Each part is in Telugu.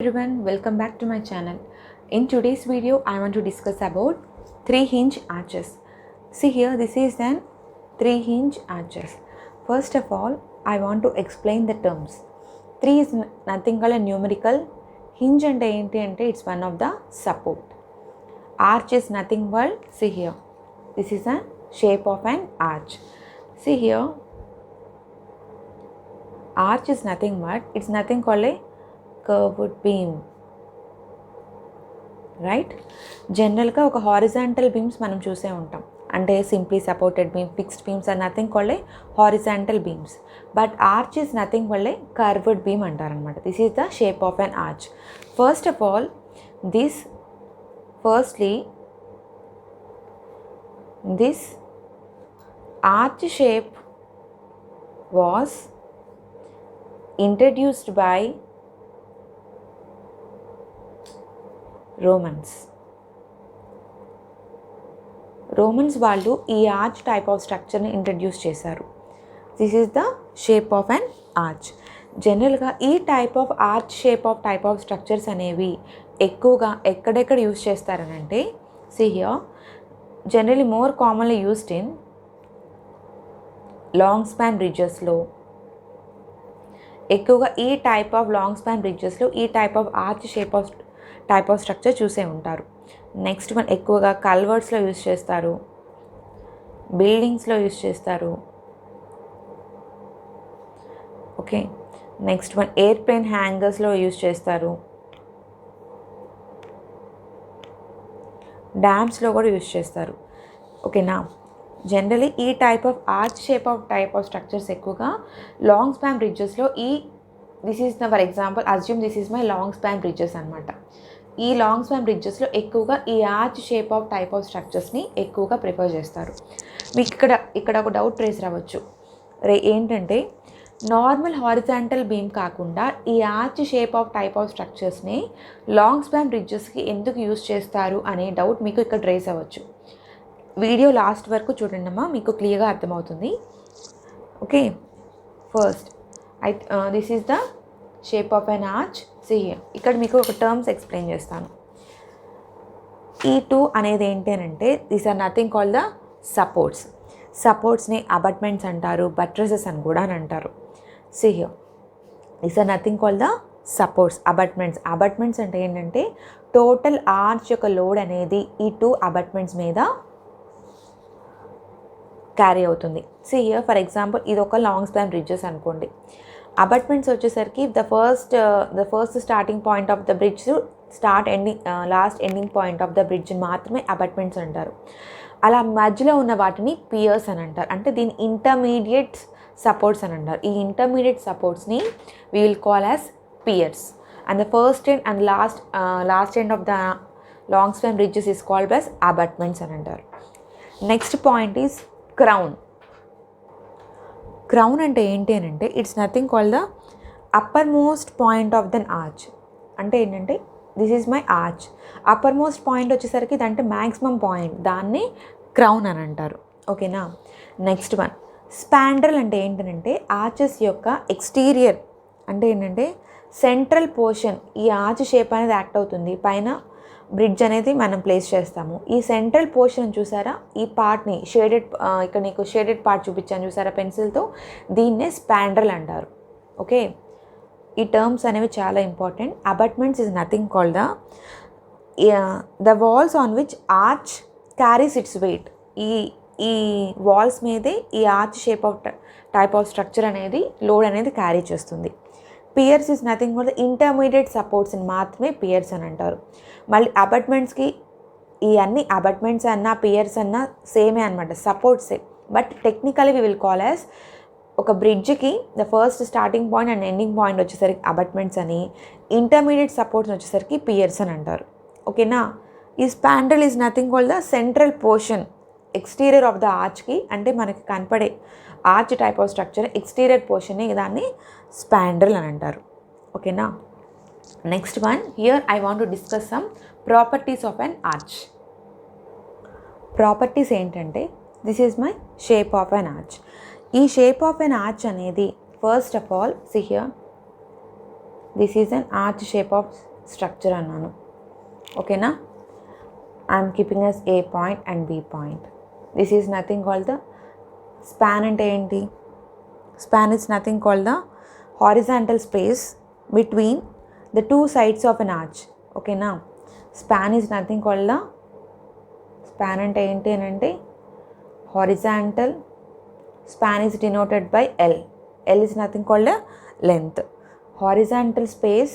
Everyone, welcome back to my channel. In today's video, I want to discuss about 3-hinge arches. See here, this is an 3-hinge arches. First of all, I want to explain the terms. 3 is nothing called a numerical. Hinge and it's one of the support. Arch is nothing but, see here, this is a shape of an arch. See here, arch is nothing but, it's nothing called a curved beam, right. జనరల్గా ఒక హారిజాంటల్ బీమ్స్ మనం చూసే ఉంటాం, అంటే simply supported beam, fixed beams are nothing called a horizontal beams. But arch is nothing called a curved beam అంటారనమాట. This is the shape of an arch. First of all this arch shape was introduced by Romans వాళ్ళు ఈ ఆర్చ్ టైప్ ఆఫ్ స్ట్రక్చర్ని ఇంట్రడ్యూస్ చేశారు. This is the shape of an arch. జనరల్గా ఈ type of arch type of structures అనేవి ఎక్కువగా ఎక్కడెక్కడ యూజ్ చేస్తారనంటే, see here, generally more commonly used in long span బ్రిడ్జెస్లో. ఎక్కువగా ఈ టైప్ ఆఫ్ లాంగ్ స్పాన్ బ్రిడ్జెస్లో ఈ type of arch type of structure చూసే ఉంటారు. నెక్స్ట్ వన్ ఎక్కువగా కల్వర్ట్స్లో యూజ్ చేస్తారు, బిల్డింగ్స్లో యూజ్ చేస్తారు. ఓకే, నెక్స్ట్ వన్ ఎయిర్ప్లేన్ హ్యాంగర్స్లో యూజ్ చేస్తారు, డ్యామ్స్లో కూడా యూజ్ చేస్తారు. ఓకేనా. జనరలీ ఈ type of arch type of structures ఎక్కువగా లాంగ్ స్పాన్ బ్రిడ్జెస్లో this is for example assume this is my long span bridges అనమాట. ఈ లాంగ్ స్పాన్ బ్రిడ్జెస్లో ఎక్కువగా ఈ ఆర్చ్ టైప్ ఆఫ్ స్ట్రక్చర్స్ని ఎక్కువగా ప్రిఫర్ చేస్తారు. మీకు ఇక్కడ ఒక డౌట్ రేస్ రావచ్చు, ఏంటంటే నార్మల్ హారిజాంటల్ బీమ్ కాకుండా ఈ ఆర్చ్ టైప్ ఆఫ్ స్ట్రక్చర్స్ని లాంగ్ స్పాన్ బ్రిడ్జెస్కి ఎందుకు యూజ్ చేస్తారు అనే డౌట్ మీకు ఇక్కడ రేస్ అవ్వచ్చు. వీడియో లాస్ట్ వరకు చూడండి అమ్మా, మీకు క్లియర్గా అర్థమవుతుంది. Okay, first this is the shape of an arch. ఇక్కడ మీకు ఒక టర్మ్స్ ఎక్స్ప్లెయిన్ చేస్తాను. ఈ టూ అనేది ఏంటి అని అంటే, these are nothing called the సపోర్ట్స్ని అబట్మెంట్స్ అంటారు, బట్రెసెస్ అని కూడా అని అంటారు. Here these are nothing called the abutments అంటే ఏంటంటే టోటల్ ఆర్చ్ యొక్క లోడ్ అనేది ఈ 2 అబట్మెంట్స్ మీద క్యారీ అవుతుంది. హియర్ ఫర్ ఎగ్జాంపుల్ ఇది ఒక లాంగ్ స్పాన్ బ్రిడ్జెస్ అనుకోండి. అబట్మెంట్స్ వచ్చేసరికి the first starting point of the bridge last ending point of the bridge మాత్రమే అబట్మెంట్స్ అంటారు. అలా మధ్యలో ఉన్న వాటిని పియర్స్ అని అంటారు, అంటే దీని ఇంటర్మీడియట్ సపోర్ట్స్ అని అంటారు. ఈ ఇంటర్మీడియట్ సపోర్ట్స్ని we will call as piers. And the first end and last end of the long span bridges is called as abutments అని అంటారు. Next point is crown. Crown అంటే ఏంటి అని అంటే, it's nothing called the upper most point of that arch. అంటే ఏంటంటే this is my arch, upper most point వచ్చేసరికి ఇదంటే మ్యాక్సిమం పాయింట్, దాన్ని క్రౌన్ అని అంటారు. ఓకేనా. నెక్స్ట్ వన్ స్పాండ్రల్ అంటే ఏంటంటే ఆర్చెస్ యొక్క ఎక్స్టీరియర్, అంటే ఏంటంటే సెంట్రల్ పోర్షన్, ఈ ఆర్చ్ షేప్ అనేది యాక్ట్ అవుతుంది, పైన బ్రిడ్జ్ అనేది మనం ప్లేస్ చేస్తాము. ఈ సెంట్రల్ పోర్షన్ చూసారా, ఈ పార్ట్ని ఇక్కడ నీకు షేడెడ్ పార్ట్ చూపించాను చూసారా పెన్సిల్తో, దీన్నే స్పాండ్రల్ అంటారు. ఓకే, ఈ టర్మ్స్ అనేవి చాలా important. Abutments is nothing called the walls on which arch carries its weight. ఈ వాల్స్ మీదే ఈ ఆర్చ్ టైప్ ఆఫ్ స్ట్రక్చర్ అనేది లోడ్ అనేది క్యారీ చేస్తుంది. Piers is nothing called intermediate సపోర్ట్స్ని మాత్రమే పియర్స్ అని అంటారు. మళ్ళీ అబట్మెంట్స్కి ఈ అన్ని అబట్మెంట్స్ అన్నా పియర్స్ అన్నా సేమే అనమాట, సపోర్ట్సే. But technically we will call as, ఒక బ్రిడ్జ్కి the first starting point and ending point వచ్చేసరికి అబట్మెంట్స్ అని, ఇంటర్మీడియట్ సపోర్ట్స్ వచ్చేసరికి పియర్స్ అని అంటారు. ఓకేనా. ఈ spandrel is nothing called the central portion, exterior of the ఆర్చ్కి, అంటే మనకి కనపడే arch type of structure exterior పోర్షన్ని దాన్ని స్పాండ్రల్ అని అంటారు. ఓకేనా. Next one, here I want to discuss some properties of an arch. Properties ఏంటంటే, this is my shape of an arch. ఈ షేప్ ఆఫ్ అన్ ఆర్చ్ అనేది first of all, see here, this is an arch shape of structure అన్నాను. ఓకేనా, I'm keeping as A point and B point. This is nothing called the span. అంటే ఏంటి? Span is nothing called the horizontal space between the two sides of an arch. ఓకేనా, span is nothing called the span అంటే ఏంటి అని అంటే horizontal. Span is denoted by L. L is nothing called a length. Horizontal space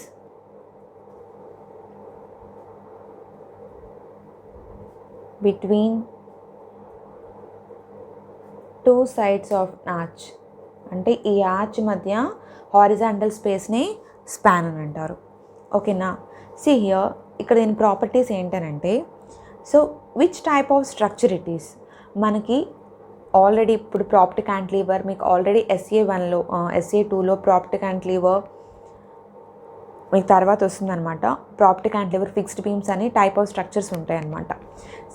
between two sides of an arch. అంటే ఈ ఆర్చ్ మధ్య హారిజాంటల్ స్పేస్ని స్పాన్ అని అంటారు. ఓకేనా, సి హియర్ ఇక్కడ దీని ప్రాపర్టీస్ ఏంటనంటే, so which type of structure it is. మనకి ఆల్రెడీ ఇప్పుడు ప్రాప్ట్ క్యాంటిలివర్ మీకు ఆల్రెడీ SA1లో SA2లో ప్రాప్ట్ క్యాంటిలివర్ మీకు తర్వాత వస్తుందన్నమాట. ప్రాప్ట్ క్యాంటిలివర్, ఫిక్స్డ్ బీమ్స్ అని టైప్ ఆఫ్ స్ట్రక్చర్స్ ఉంటాయన్నమాట.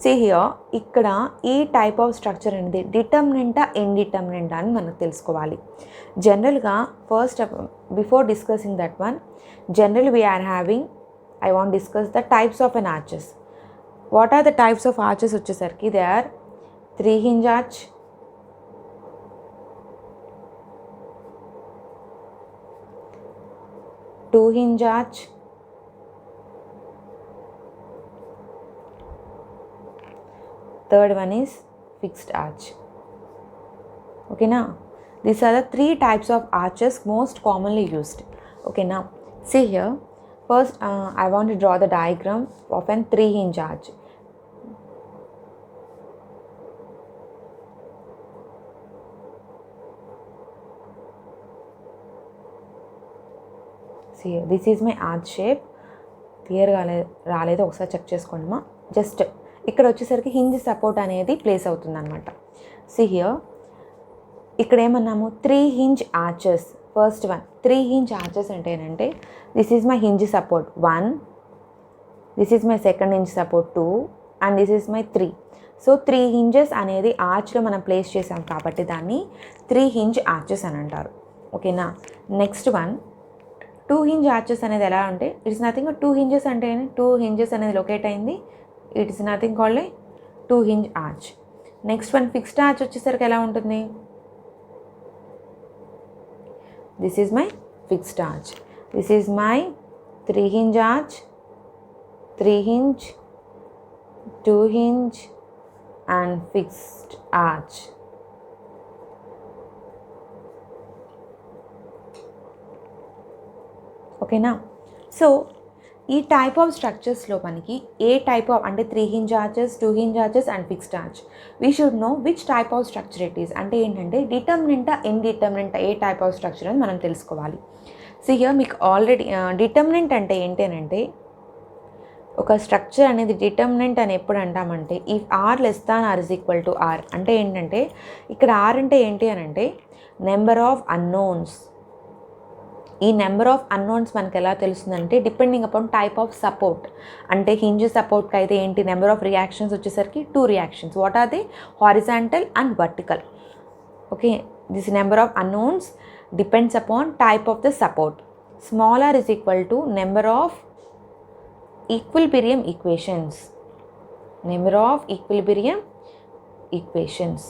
సీ హియర్ ఇక్కడ ఈ టైప్ ఆఫ్ స్ట్రక్చర్ అనేది డిటర్మినెంటా ఇండిటర్మినెంటా అని మనకు తెలుసుకోవాలి. జనరల్గా first before discussing that one, general we are having, I want discuss the types of an arches. What are the types of arches వచ్చేసరికి they are 3 hinge arch, 2 hinge arch, third one is fixed arch. Okay, now these are the 3 types of arches most commonly used. Okay, now see here, first I want to draw the diagram of an 3 hinge arch. See here, this is my arch shape. క్లియర్గా రాలేదు, ఒకసారి చెక్ చేసుకోండి మా. జస్ట్ ఇక్కడ వచ్చేసరికి హింజ్ సపోర్ట్ అనేది ప్లేస్ అవుతుంది అనమాట. సి హియర్ ఇక్కడ ఏమన్నాము, 3 hinge arches. First one 3 hinge arches అంటే ఏంటంటే, this is my hinge support 1, this is my second hinge support 2 and this is my 3. So 3 hinges అనేది ఆర్చ్లో మనం ప్లేస్ చేసాం కాబట్టి దాన్ని 3 hinge arches అని అంటారు. ఓకేనా, నెక్స్ట్ వన్ 2 hinge arches అనేది ఎలా అంటే, ఇట్స్ నథింగ్ 2 hinges అంటే 2 hinges అనేది లొకేట్ అయింది, it is nothing called 2 hinge arch. Next one fixed arch వచ్చేసరికి ఎలా ఉంటుంది, this is my fixed arch, this is my 3 hinge arch, 3 hinge, 2 hinge and fixed arch. ఓకేనా, సో ఈ టైప్ ఆఫ్ స్ట్రక్చర్స్లో మనకి ఏ టైప్ ఆఫ్ అంటే 3 hinge arches, 2 hinge arches and fixed arch. We should know which type of structure it is. అంటే ఏంటంటే డిటర్మినెంటా ఇండిటర్మినెంటా ఏ టైప్ ఆఫ్ స్ట్రక్చర్ అని మనం తెలుసుకోవాలి. సో హియర్ మీకు ఆల్రెడీ డిటర్మినెంట్ అంటే ఏంటి అని అంటే, ఒక స్ట్రక్చర్ అనేది డిటర్మినెంట్ అని ఎప్పుడు అంటామంటే, ఈ R less than R is equal to R. అంటే ఏంటంటే ఇక్కడ ఆర్ అంటే ఏంటి అని అంటే నెంబర్ ఆఫ్ అన్నోన్స్. ఈ నెంబర్ ఆఫ్ అన్నోన్స్ మనకి ఎలా తెలుస్తుందంటే depending upon type of support. అంటే హింజ్ సపోర్ట్కి అయితే ఏంటి, నెంబర్ ఆఫ్ రియాక్షన్స్ వచ్చేసరికి 2 reactions. What are they, horizontal and vertical. Okay, this number of unknowns depends upon type of the support. Small R is equal to number of equilibrium equations. Number of equilibrium equations.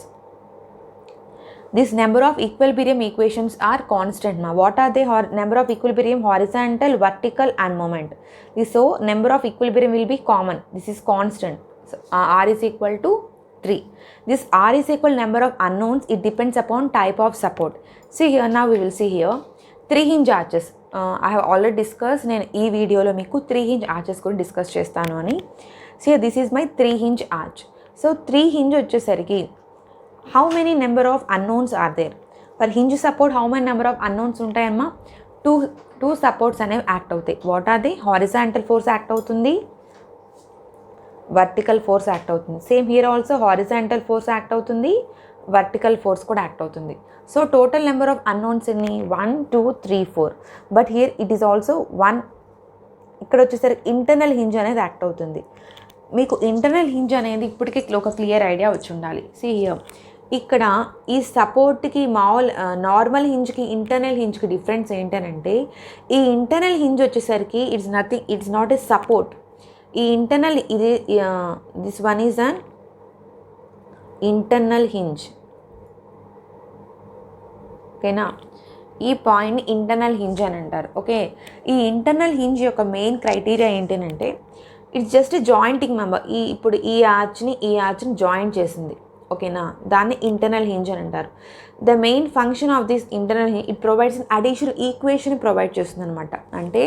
This number of equilibrium equations are constant. Ma, what are they? Number of equilibrium, horizontal, vertical and moment. So number of equilibrium will be common. This is constant. So R is equal to 3. This R is equal number of unknowns. It depends upon type of support. See here, now we will see here 3 hinge arches. I have already discussed. నేను ఈ వీడియోలో మీకు 3 hinge arches కూడా డిస్కస్ చేస్తాను అని. See here, this is my 3 hinge arch. So 3 hinge వచ్చేసరికి how many number of unknowns are there? For hinge support how many number of unknowns ఉంటాయమ్మా, two supports అనేవి యాక్ట్ అవుతాయి. What are they, horizontal force act అవుతుంది, వర్టికల్ ఫోర్స్ యాక్ట్ అవుతుంది. Same here also horizontal force act అవుతుంది, వర్టికల్ ఫోర్స్ కూడా యాక్ట్ అవుతుంది. So total number of unknowns ఎన్ని, 1 2 3 4. But here it is also 1. ఇక్కడ వచ్చేసరికి ఇంటర్నల్ హింజ్ అనేది యాక్ట్ అవుతుంది. మీకు ఇంటర్నల్ హింజ్ అనేది ఇప్పటికీ ఒక క్లియర్ ఐడియా వచ్చి ఉండాలి. సీ హియర్ ఇక్కడ ఈ సపోర్ట్కి నార్మల్ హింజ్కి ఇంటర్నల్ హింజ్కి డిఫరెన్స్ ఏంటనంటే, ఈ ఇంటర్నల్ హింజ్ వచ్చేసరికి ఇట్స్ నాట్ ఎ సపోర్ట్. ఈ ఇంటర్నల్ ఇది this one is an internal hinge. ఓకేనా, ఈ పాయింట్ని ఇంటర్నల్ హింజ్ అని అంటారు. ఓకే, ఈ ఇంటర్నల్ హింజ్ యొక్క మెయిన్ క్రైటీరియా ఏంటంటే, ఇట్స్ జస్ట్ జాయింటింగ్ మెంబర్. ఇప్పుడు ఈ ఆర్చ్ని జాయింట్ చేసింది. ఓకేనా, దాన్ని ఇంటర్నల్ హింజ్ అని అంటారు. The main function of this internal hinge, it provides an additional equation provide చేస్తుంది అనమాట. అంటే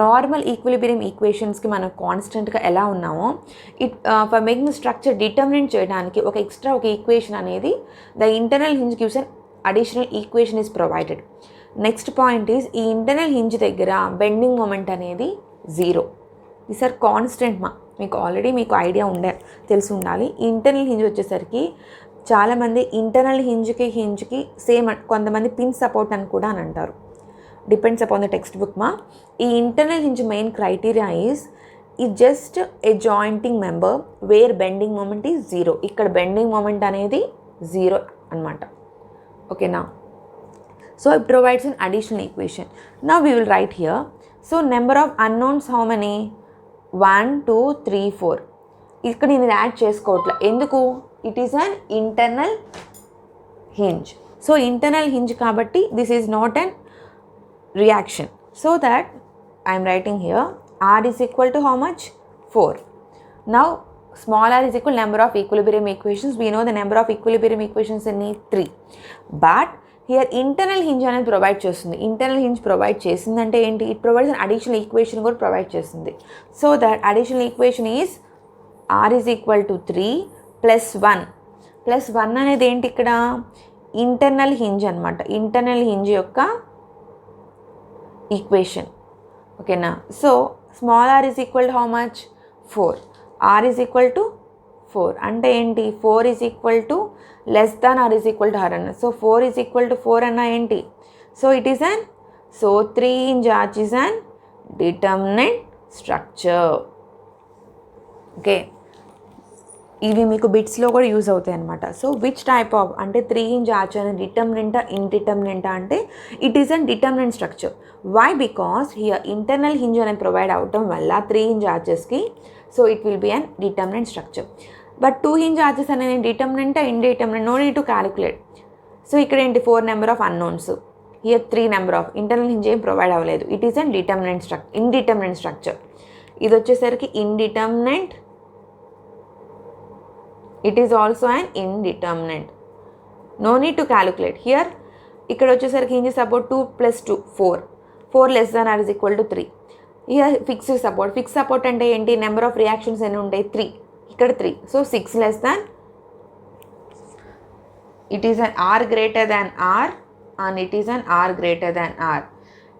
నార్మల్ ఈక్విలిబ్రియం ఈక్వేషన్స్కి మనం కాన్స్టెంట్గా ఎలా ఉన్నామో, ఫర్ మేకింగ్ స్ట్రక్చర్ డిటర్మినేట్ చేయడానికి ఒక ఈక్వేషన్ అనేది the internal hinge gives an additional equation is provided. Next point is, ఈ ఇంటర్నల్ హింజ్ దగ్గర బెండింగ్ మూమెంట్ అనేది 0. These are constant. మీకు ఐడియా తెలిసి ఉండాలి. ఇంటర్నల్ హింజ్ వచ్చేసరికి చాలామంది ఇంటర్నల్ హింజ్కి సేమ్, కొంతమంది పిన్ సపోర్ట్ అని కూడా అని అంటారు. Depends upon the text book internal hinge main criteria is it just a jointing member where bending moment is 0. ఇక్కడ బెండింగ్ మూమెంట్ అనేది 0 అనమాట. ఓకేనా, so it provides an additional equation. Now we will write here. So number of unknowns how many? 1 2 3 4. ఇక్కడ నేను యాడ్ చేసుకోవట్లే, ఎందుకు? It is an internal hinge. So internal hinge కాబట్టి this is not an reaction. So that I'm writing here r is equal to how much? 4. Now small r is equal to number of equilibrium equations. We know the number of equilibrium equations in 3. But here internal hinge అనేది ప్రొవైడ్ చేస్తుంది. ఇంటర్నల్ హింజ్ ప్రొవైడ్ చేసిందంటే ఏంటి? It provides an additional equation కూడా ప్రొవైడ్ చేస్తుంది. So that additional equation is r is equal to 3 plus 1. Plus 1 అనేది ఏంటి? ఇక్కడ ఇంటర్నల్ హింజ్ అనమాట. ఇంటర్నల్ హింజ్ యొక్క ఈక్వేషన్. ఓకేనా, so small r is equal to how much? 4. r is equal to 4 అంటే ఏంటి? 4 is equal to less than or is equal to r అన్న. సో 4 is equal to 4 అన్న ఏంటి? So it is an 3 hinge arch is an determinate structure. Okay, ఇవి మీకు బిట్స్లో కూడా యూజ్ అవుతాయి అనమాట. సో విచ్ టైప్ ఆఫ్ అంటే 3 hinge arch అనేది డిటర్మినెంటా ఇండిటర్మినెంటా అంటే it is an determinate structure. Why? Because here internal hinge అనేది ప్రొవైడ్ అవటం వల్ల 3 hinge archesకి so it will be an determinate structure. But 2 hinge arches అనేది డిటర్మినెంటా indeterminate? No need to calculate. So ఇక్కడ ఏంటి? 4 number of unknowns, here 3 number of internal hinge ఏం ప్రొవైడ్ అవ్వలేదు. It is an indeterminate structure. ఇది వచ్చేసరికి indeterminate. It is also an indeterminate. No need to calculate here. ఇక్కడ వచ్చేసరికి hinge support 2 + 2 4. 4 less than or is equal to 3. Here fixed support. Fixed support అంటే ఏంటి? నెంబర్ ఆఫ్ రియాక్షన్స్ ఎన్ని ఉంటాయి? 3. ఇక్కడ 3. So 6 less than, it is an r greater than r and it is an r greater than r.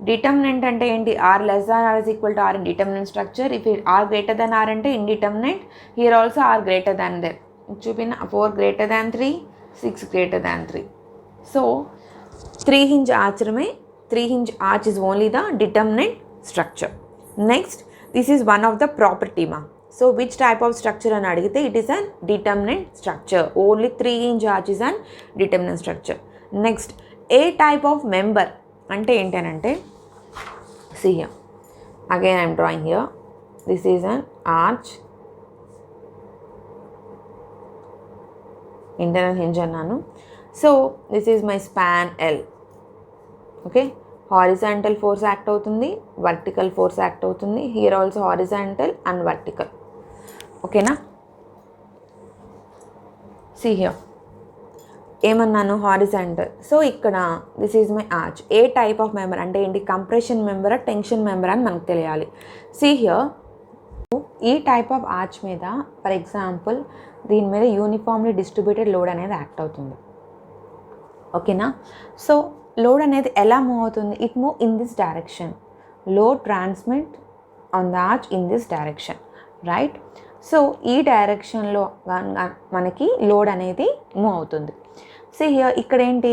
Determinant అంటే ఏంటి? r less than or is equal to r in determinant structure. If it r greater than r అంటే indeterminate. Here also r greater than that. చూపిన 4 greater than 3, 6 greater than 3. So 3 hinge arch remain. 3 hinge arch is only the determinant structure. Next, this is one of the property ma. So which type of structure అని అడిగితే it is an determinant structure. Only 3 hinge arch is an determinant structure. Next, a type of member అంటే ఏంటనంటే, see here, again I am drawing here, this is an arch, internal hinge అన్నాను. So this is my span L. Okay, horizontal force act అవుతుంది, వర్టికల్ ఫోర్స్ యాక్ట్ అవుతుంది. Here also horizontal and vertical. ఓకేనా, సీ హియర్ ఏమన్నాను? హారిజాంటల్. సో ఇక్కడ this is my arch. A type of member అంటే ఏంటి? కంప్రెషన్ మెంబరా టెన్షన్ మెంబర్ అని మనకు తెలియాలి. సీ హియర్, ఈ టైప్ ఆఫ్ ఆర్చ్ మీద ఫర్ ఎగ్జాంపుల్ దీని మీద యూనిఫామ్లీ డిస్ట్రిబ్యూటెడ్ లోడ్ అనేది యాక్ట్ అవుతుంది. ఓకేనా, సో లోడ్ అనేది ఎలా మూవ్ అవుతుంది? It move in this direction. Load transmit on the arch in this direction, right? So ఈ డైరెక్షన్లో మనకి లోడ్ అనేది మూవ్ అవుతుంది. సో హియర్ ఇక్కడ ఏంటి?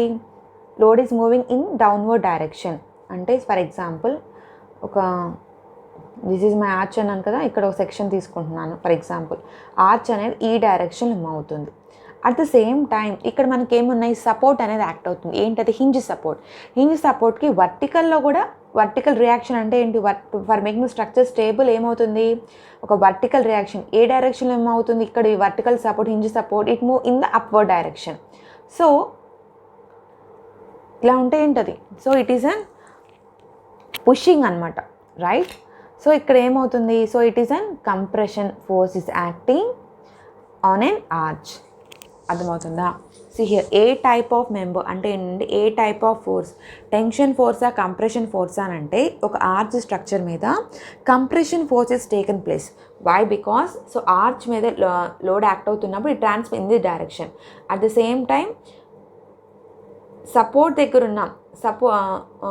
Load is moving in downward direction. అంటే ఫర్ ఎగ్జాంపుల్ ఒక దిస్ ఈజ్ మై ఆర్చ్ అన్నాను కదా, ఇక్కడ ఒక సెక్షన్ తీసుకుంటున్నాను. ఫర్ ఎగ్జాంపుల్ ఆర్చ్ అనేది ఈ డైరెక్షన్లో మూవ్ అవుతుంది. అట్ ద సేమ్ టైం ఇక్కడ మనకి ఏమున్నాయి, సపోర్ట్ అనేది యాక్ట్ అవుతుంది. ఏంటది, హింజ్ సపోర్ట్. హింజ్ సపోర్ట్కి వర్టికల్లో కూడా, వర్టికల్ రియాక్షన్ అంటే ఏంటి, ఫర్ మేకింగ్ స్ట్రక్చర్ స్టేబుల్ ఏమవుతుంది, ఒక వర్టికల్ రియాక్షన్. ఏ డైరెక్షన్లో ఏమవుతుంది, ఇక్కడ vertical support, hinge support, it move in the upward direction. So ఇలా ఉంటే ఏంటది, so it is an pushing అనమాట, రైట్. సో ఇక్కడ ఏమవుతుంది, so it is an compression force is acting on an arch. అర్థమవుతుందా? సి హియర్, ఏ టైప్ ఆఫ్ మెంబర్ అంటే ఏంటంటే, ఏ టైప్ ఆఫ్ ఫోర్స్, టెన్షన్ ఫోర్సా కంప్రెషన్ ఫోర్సా అని అంటే, ఒక ఆర్చ్ స్ట్రక్చర్ మీద compression force is taken place. Why? Because so arch మీద లోడ్ యాక్ట్ అవుతున్నప్పుడు it transfer in the direction. At the same time support దగ్గర ఉన్నాం,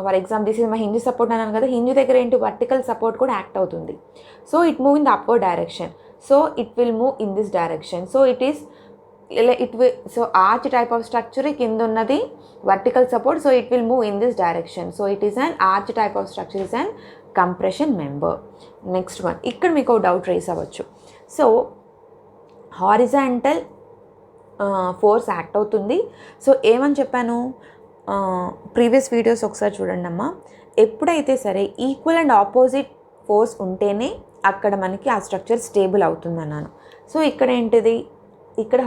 for example this is my hinge support అన్నాను కదా, హింజ్ దగ్గర ఏంటి, వర్టికల్ సపోర్ట్ కూడా యాక్ట్ అవుతుంది. So it move in the upward direction, so it will move in this direction. So so arch type of structure కింద ఉన్నది vertical support, so it will move in this direction. So it is an arch type of structure, is an compression member. Next one, ఇక్కడ మీకు ఒక డౌట్ రేస్ అవ్వచ్చు. సో హారిజాంటల్ ఫోర్స్ యాక్ట్ అవుతుంది. సో ఏమని చెప్పాను, ప్రీవియస్ వీడియోస్ ఒకసారి చూడండి అమ్మా. ఎప్పుడైతే సరే ఈక్వల్ అండ్ ఆపోజిట్ ఫోర్స్ ఉంటేనే అక్కడ మనకి ఆ స్ట్రక్చర్ స్టేబుల్ అవుతుంది అన్నాను. సో ఇక్కడ ఏంటిది, ఇక్కడ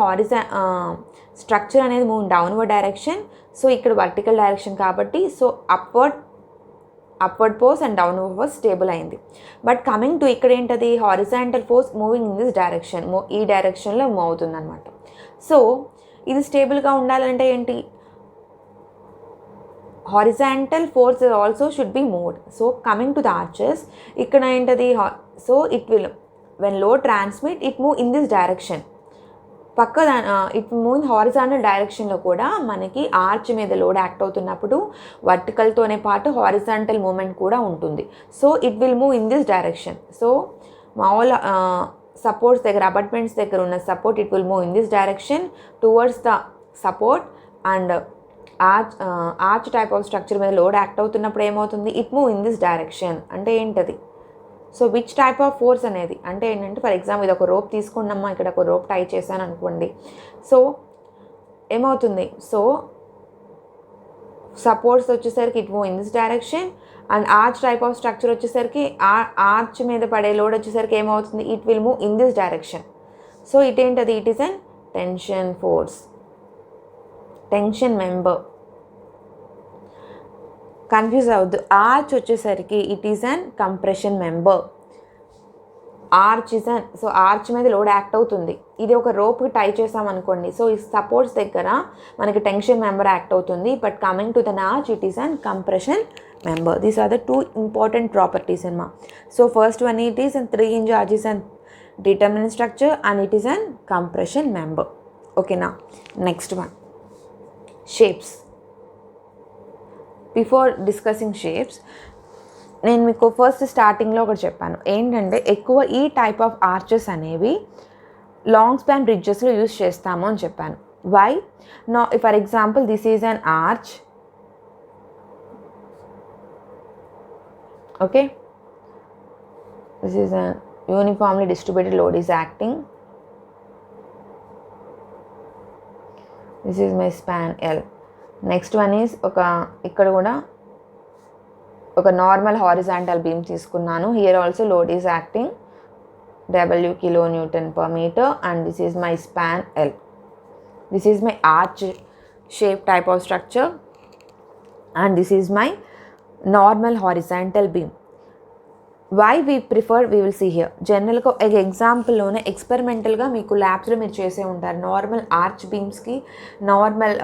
స్ట్రక్చర్ అనేది మూవ్ డౌన్వర్డ్ డైరెక్షన్, సో ఇక్కడ వర్టికల్ డైరెక్షన్ కాబట్టి, so upward force and downward force stable అయింది. బట్ కమింగ్ టు ఇక్కడ ఏంటది, horizontal force moving in this direction, ఈ డైరెక్షన్లో మూవ్ అవుతుంది అనమాట. సో ఇది స్టేబుల్గా ఉండాలంటే ఏంటి, horizontal force also should be moved. So coming to the arches, ఇక్కడ ఏంటది, so it will when load transmit it move in this direction, it move in horizontal డైరెక్షన్లో కూడా మనకి ఆర్చ్ మీద లోడ్ యాక్ట్ అవుతున్నప్పుడు వర్టికల్తోనే పాటు హారిజాంటల్ మూమెంట్ కూడా ఉంటుంది. So it will move in this direction. So మామూలు సపోర్ట్స్ దగ్గర, అబట్మెంట్స్ దగ్గర ఉన్న support, it will move in this direction towards the support. And arch type of structure మీద లోడ్ యాక్ట్ అవుతున్నప్పుడు ఏమవుతుంది, it move in this direction. అంటే ఏంటది, so which type of force అనేది అంటే ఏంటంటే, ఫర్ ఎగ్జాంపుల్ ఇది ఒక రోప్ తీసుకున్నామా, ఇక్కడ ఒక రోప్ టై చేశాను అనుకోండి. సో ఏమవుతుంది, సో సపోర్ట్స్ వచ్చేసరికి it move in this direction. And arch type of structure వచ్చేసరికి ఆర్చ్ మీద పడే లోడ్ వచ్చేసరికి ఏమవుతుంది, it will move in this direction. So ఇటేంటది, it is an tension force, tension member. Confuse అవ్వద్దు. ఆర్చ్ వచ్చేసరికి it is an compression member. Arch is an, so arch మీద లోడ్ యాక్ట్ అవుతుంది. ఇది ఒక రోప్కి టై చేసామనుకోండి, సో ఈ సపోర్ట్స్ దగ్గర మనకి టెన్షన్ మెంబర్ యాక్ట్ అవుతుంది. But coming to the arch, it is an compression member. These are the two important properties in Ma. So first one, it is an 3-hinge arch is an determinant structure and it is an compression member. Okay, now next one, shapes. Before discussing shapes, నేను మీకు ఫస్ట్ స్టార్టింగ్లో ఒకటి చెప్పాను ఏంటంటే ఎక్కువ ఈ టైప్ ఆఫ్ ఆర్చెస్ అనేవి లాంగ్ స్పాన్ బ్రిడ్జెస్లో యూజ్ చేస్తాము అని చెప్పాను. Why? No, for example this is an arch. Okay, this is an uniformly distributed load is acting. This is my span L. Next one is ఇక్కడ కూడా ఒక నార్మల్ హారిజాంటల్ బీమ్ తీసుకున్నాను. Here also load is acting W kN/m and this is my span L. This is my arch shape type of structure and this is my normal horizontal beam. Why we prefer, we will see here. General గా ఒక ఎగ్జాంపుల్ లోనే ఎక్స్పెరిమెంటల్ గా మీకు ల్యాబ్స్ లో మీరు చేసే ఉంటారు. నార్మల్ ఆర్చ్ బీమ్స్ కి నార్మల్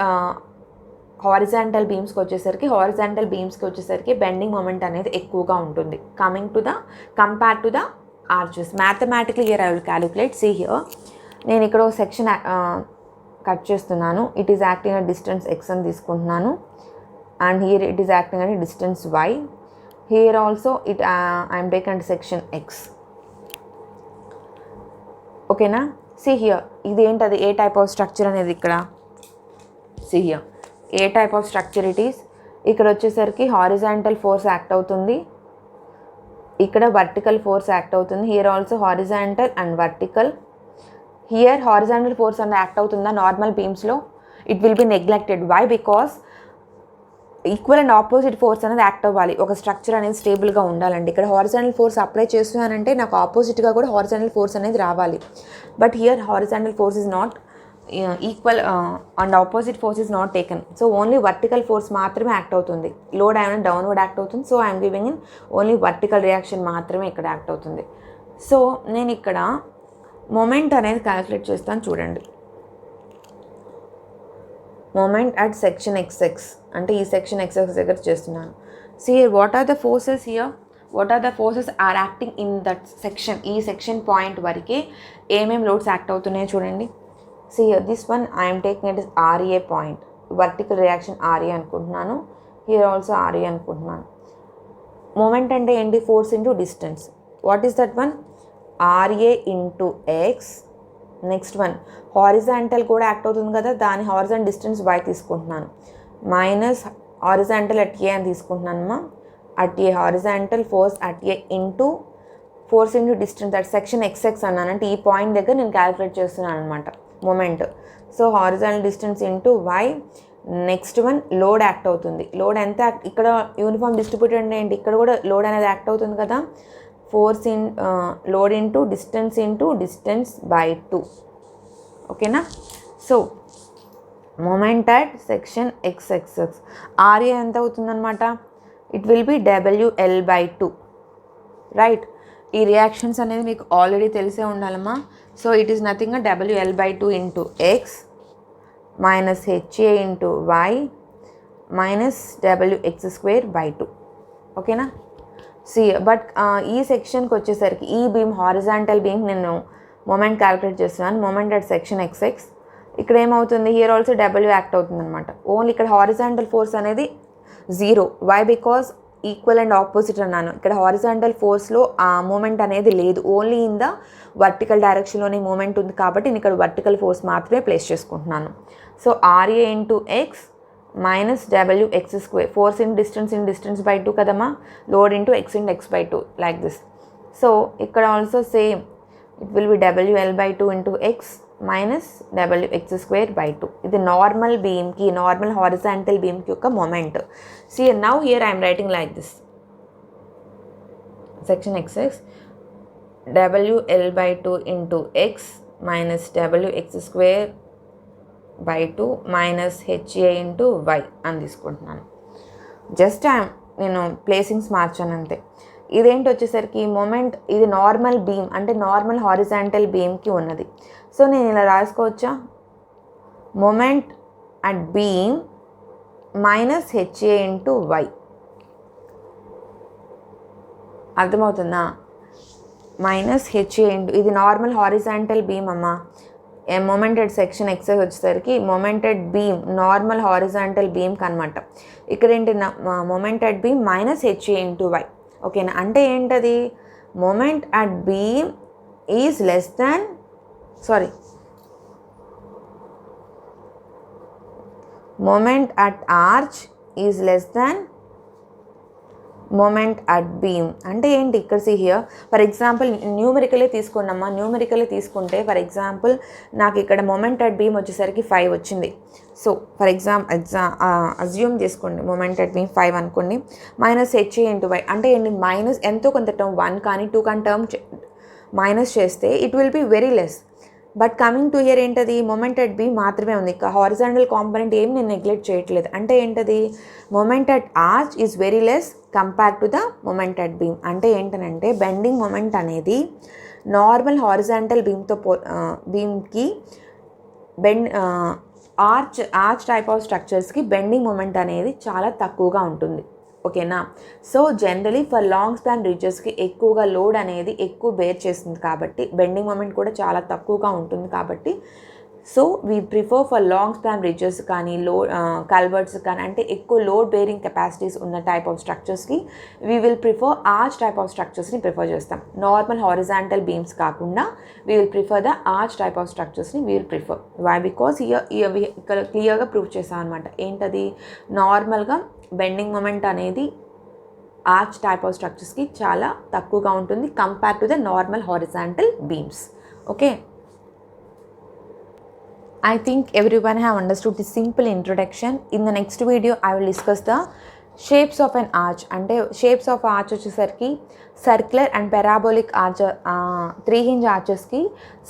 హారిజాంటల్ బీమ్స్కి వచ్చేసరికి బెండింగ్ మూమెంట్ అనేది ఎక్కువగా ఉంటుంది compare to the arches. Mathematically here I will calculate. See here నేను ఇక్కడ ఒక సెక్షన్ కట్ చేస్తున్నాను. It is acting at distance x అని తీసుకుంటున్నాను and here it is acting at distance y. Here also I'm taking at section x. ఓకేనా? సీ హియర్ ఇది ఏంటది, ఏ టైప్ ఆఫ్ స్ట్రక్చర్ అనేది ఇక్కడ. సీ హియర్ ఏ type of structure it is. ఇక్కడ వచ్చేసరికి హారిజాంటల్ ఫోర్స్ యాక్ట్ అవుతుంది, ఇక్కడ వర్టికల్ ఫోర్స్ యాక్ట్ అవుతుంది. Here also horizontal and vertical. Here horizontal force అనేది యాక్ట్ అవుతుందా నార్మల్ బీమ్స్లో? It will be neglected. Why? Because equal and opposite force అనేది యాక్ట్ అవ్వాలి, ఒక స్ట్రక్చర్ అనేది స్టేబుల్గా ఉండాలండి. ఇక్కడ హారిజాంటల్ ఫోర్స్ అప్లై చేస్తున్నానంటే నాకు ఆపోజిట్గా కూడా హారిజాంటల్ ఫోర్స్ అనేది రావాలి. But here horizontal force is not equal and opposite force is not taken. So only vertical force మాత్రమే యాక్ట్ అవుతుంది. లోడ్ అయినా డౌన్వర్డ్ యాక్ట్ అవుతుంది. So I'm giving in only vertical reaction మాత్రమే ఇక్కడ యాక్ట్ అవుతుంది. సో నేను ఇక్కడ మొమెంట్ అనేది క్యాలిక్యులేట్ చేస్తాను చూడండి. మొమెంట్ అట్ సెక్షన్ ఎక్స్ఎక్స్ అంటే ఈ సెక్షన్ ఎక్స్ఎక్స్ దగ్గర చేస్తున్నాను. See what are the forces here, what are the forces are acting in that section. ఈ సెక్షన్ పాయింట్ వరకే ఏమేమి లోడ్స్ యాక్ట్ అవుతున్నాయో చూడండి. See this one I'm taking it is RA point, vertical reaction RA అనుకుంటున్నాను. హియర్ ఆల్సో ఆర్ఏ అనుకుంటున్నాను. మొమెంట్ అంటే ఏంటి? Force into distance. What is that one? RA into X. Next one horizontal కూడా యాక్ట్ అవుతుంది కదా, దాని హారిజాంటల్ డిస్టెన్స్ బై తీసుకుంటున్నాను. మైనస్ హారిజాంటల్ అట్ ఏ అని తీసుకుంటున్నానమ్మా. At A horizontal force at A into force into distance at section X X అన్నాను. అంటే ఈ పాయింట్ దగ్గర నేను క్యాలిక్యులేట్ చేస్తున్నాను అనమాట moment. So horizontal distance into Y. Next one load act అవుతుంది. లోడ్ ఎంత ఇక్కడ యూనిఫామ్ డిస్ట్రిబ్యూటెడ్ అంటే ఏంటి? ఇక్కడ కూడా లోడ్ అనేది యాక్ట్ అవుతుంది కదా. Force in load into distance by 2. ఓకేనా? So moment at section X X R A ఎంత అవుతుందన్నమాట? It will be WL/2. Right? ఈ రియాక్షన్స్ అనేది మీకు ఆల్రెడీ తెలిసే ఉండాలమ్మా. So it is nothing WL/2 into X minus HA into Y minus WX²/2. ఓకేనా? సి బట్ ఈ సెక్షన్కి వచ్చేసరికి ఈ బీమ్ హారిజాంటల్ బీమ్ నేను మొమెంట్ క్యాలిక్యులేట్ చేస్తున్నాను. Moment at section X X. ఇక్కడ ఏమవుతుంది? హియర్ ఆల్సో W యాక్ట్ అవుతుంది అనమాట. ఓన్లీ ఇక్కడ హారిజాంటల్ ఫోర్స్ అనేది 0. Why? Because equal and opposite అన్నాను. ఇక్కడ హారిజాంటల్ ఫోర్స్లో ఆ మూమెంట్ అనేది లేదు, ఓన్లీ ఇన్ ద వర్టికల్ డైరెక్షన్లోనే మూమెంట్ ఉంది కాబట్టి నేను ఇక్కడ వర్టికల్ ఫోర్స్ మాత్రమే ప్లేస్ చేసుకుంటున్నాను. So R A into X minus WX². Force in distance by 2 కదమ్మా. Load into x/2 like this. So ఇక్కడ also same it will be WL/2 into X minus WX²/2. ఇది నార్మల్ బీమ్కి, నార్మల్ హారిజాంటల్ బీమ్కి యొక్క moment. See now here I'm writing like this. Section XX WL/2 into X minus WX²/2 minus HA into Y అని తీసుకుంటున్నాను. జస్ట్ నేను ప్లేసింగ్స్ మార్చాను అంతే. ఇదేంటి వచ్చేసరికి మొమెంట్, ఇది నార్మల్ బీమ్ అంటే నార్మల్ హారిజాంటల్ బీమ్కి ఉన్నది. సో నేను ఇలా రాసుకోవచ్చా? Moment at beam minus HA into Y. అర్థమవుతుందా? మైనస్ HA ఇంటూ, ఇది నార్మల్ హారిజాంటల్ బీమ్ అమ్మా. మొమెంట్ అట్ సెక్షన్ ఎక్సెస్ వచ్చేసరికి moment at beam normal horizontal బీమ్కి అనమాట. ఇక్కడ ఏంటి? Moment at beam minus HA into Y. ఓకేనా? అంటే ఏంటది? Moment at beam is less than moment at arch is less than moment at beam. అంటే ఏంటి? ఇక్కడ see here ఫర్ ఎగ్జాంపుల్ న్యూమరికలే తీసుకోండమ్మా. న్యూమరికలే తీసుకుంటే ఫర్ ఎగ్జాంపుల్ నాకు ఇక్కడ మొమెంట్ అట్ బీమ్ వచ్చేసరికి 5 వచ్చింది. సో ఫర్ అజ్యూమ్ చేసుకోండి మొమెంట్ అట్ బీమ్ 5 అనుకోండి. మైనస్ HA ఇంటూ వై అంటే ఏంటి? మైనస్ ఎంతో కొంత టర్మ్ 1 కానీ 2 కానీ టర్మ్ మైనస్ చేస్తే it will be very less. But coming to hear ఏంటది? మొమెంట్ అట్ బీమ్ మాత్రమే ఉంది. ఇక హారిజాంటల్ కాంపోనెంట్ ఏం నేను నెగ్లెక్ట్ చేయట్లేదు. అంటే ఏంటది? Moment at arch is very less compare to the moment at beam. అంటే ఏంటనంటే బెండింగ్ మొమెంట్ అనేది నార్మల్ హారిజాంటల్ బీమ్కి ఆర్చ్ టైప్ ఆఫ్ స్ట్రక్చర్స్కి బెండింగ్ మొమెంట్ అనేది చాలా తక్కువగా ఉంటుంది. ఓకేనా? So generally for long span బ్రిడ్జెస్కి ఎక్కువగా లోడ్ అనేది ఎక్కువ బేర్ చేస్తుంది కాబట్టి బెండింగ్ మొమెంట్ కూడా చాలా తక్కువగా ఉంటుంది కాబట్టి so we prefer for long span bridges కానీ కల్వర్ట్స్ కానీ అంటే ఎక్కువ లోడ్ బేరింగ్ కెపాసిటీస్ ఉన్న టైప్ ఆఫ్ స్ట్రక్చర్స్కి we will prefer arch type of స్ట్రక్చర్స్ని ప్రిఫర్ చేస్తాం. నార్మల్ హారిజాంటల్ బీమ్స్ కాకుండా we will prefer the arch type of స్ట్రక్చర్స్ని we will prefer. Why? Because ఇక్కడ క్లియర్గా ప్రూవ్ చేస్తాం అనమాట. ఏంటది? నార్మల్గా బెండింగ్ మొమెంట్ అనేది ఆర్చ్ టైప్ ఆఫ్ స్ట్రక్చర్స్కి చాలా తక్కువగా ఉంటుంది compare to the normal horizontal beams. Okay? I think everyone have understood the simple introduction. In the next video I will discuss the shapes of an arch. అంటే షేప్స్ ఆఫ్ ఆర్చ్ వచ్చేసరికి circular and parabolic arch, 3 hinge ఆర్చెస్కి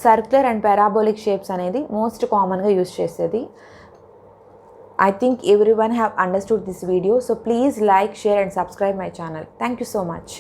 సర్క్యులర్ అండ్ పారాబోలిక్ షేప్స్ అనేది మోస్ట్ కామన్గా యూస్ చేసేది. I think everyone have understood this video. So please like, share and subscribe my channel. Thank you so much.